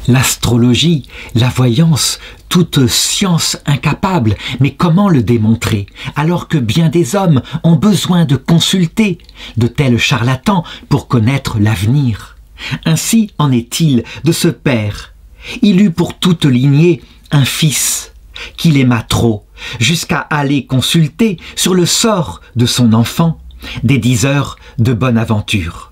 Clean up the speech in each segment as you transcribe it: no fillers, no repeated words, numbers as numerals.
L'astrologie, la voyance, toute science incapable, mais comment le démontrer, alors que bien des hommes ont besoin de consulter de tels charlatans pour connaître l'avenir? Ainsi en est-il de ce père. Il eut pour toute lignée un fils qu'il aima trop, jusqu'à aller consulter sur le sort de son enfant des diseurs de bonne aventure.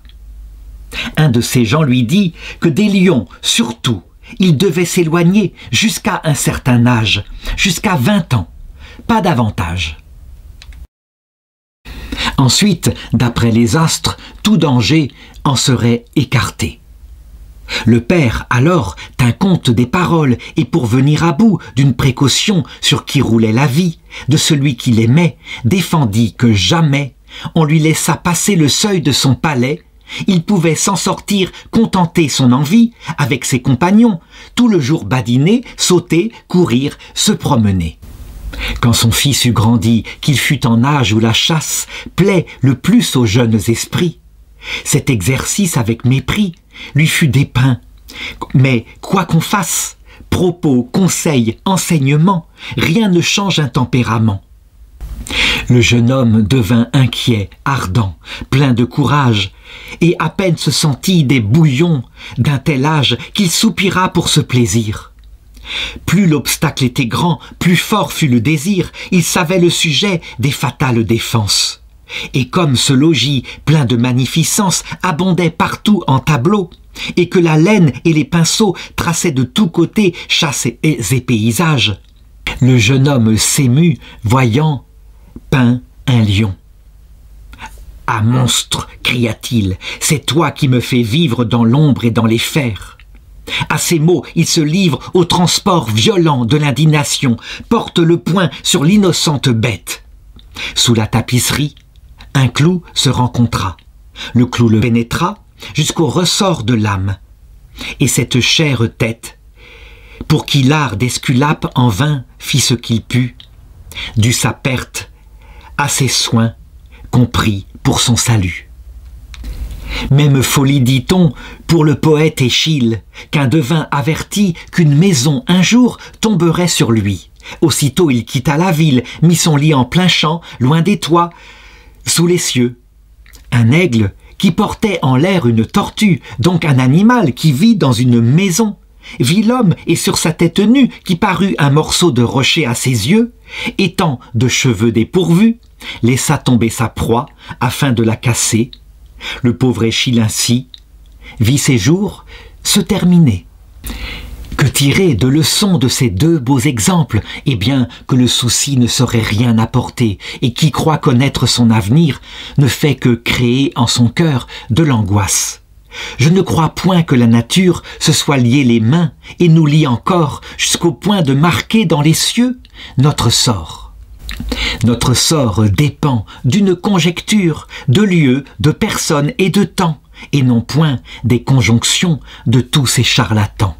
Un de ces gens lui dit que des lions, surtout, il devait s'éloigner jusqu'à un certain âge, jusqu'à 20 ans, pas davantage. Ensuite, d'après les astres, tout danger en serait écarté. Le père, alors, tint compte des paroles et pour venir à bout d'une précaution sur qui roulait la vie, de celui qu'il aimait, défendit que jamais on lui laissa passer le seuil de son palais. Il pouvait s'en sortir, contenter son envie avec ses compagnons, tout le jour badiner, sauter, courir, se promener. Quand son fils eut grandi, qu'il fut en âge où la chasse plaît le plus aux jeunes esprits, cet exercice avec mépris lui fut dépeint. Mais quoi qu'on fasse, propos, conseils, enseignements, rien ne change un tempérament. Le jeune homme devint inquiet, ardent, plein de courage, et à peine se sentit des bouillons d'un tel âge qu'il soupira pour ce plaisir. Plus l'obstacle était grand, plus fort fut le désir, il savait le sujet des fatales défenses. Et comme ce logis, plein de magnificence, abondait partout en tableaux, et que la laine et les pinceaux traçaient de tous côtés chasses et paysages, le jeune homme s'émut, voyant peint un lion. « Ah monstre !» cria-t-il, « c'est toi qui me fais vivre dans l'ombre et dans les fers. » À ces mots, il se livre au transport violent de l'indignation, porte le poing sur l'innocente bête. Sous la tapisserie, un clou se rencontra. Le clou le pénétra jusqu'au ressort de l'âme. Et cette chère tête, pour qui l'art d'Esculape en vain fit ce qu'il put, dut sa perte à ses soins compris pour son salut. Même folie, dit-on, pour le poète Échille, qu'un devin avertit qu'une maison un jour tomberait sur lui. Aussitôt il quitta la ville, mit son lit en plein champ, loin des toits, sous les cieux. Un aigle qui portait en l'air une tortue, donc un animal qui vit dans une maison, vit l'homme et sur sa tête nue qui parut un morceau de rocher à ses yeux, étant de cheveux dépourvus, laissa tomber sa proie afin de la casser. Le pauvre Échille ainsi vit ses jours se terminer. Que tirer de leçons de ces deux beaux exemples? Eh bien, que le souci ne saurait rien apporter, et qui croit connaître son avenir ne fait que créer en son cœur de l'angoisse. Je ne crois point que la nature se soit liée les mains et nous lie encore jusqu'au point de marquer dans les cieux notre sort. Notre sort dépend d'une conjecture, de lieux, de personnes et de temps, et non point des conjonctions de tous ces charlatans.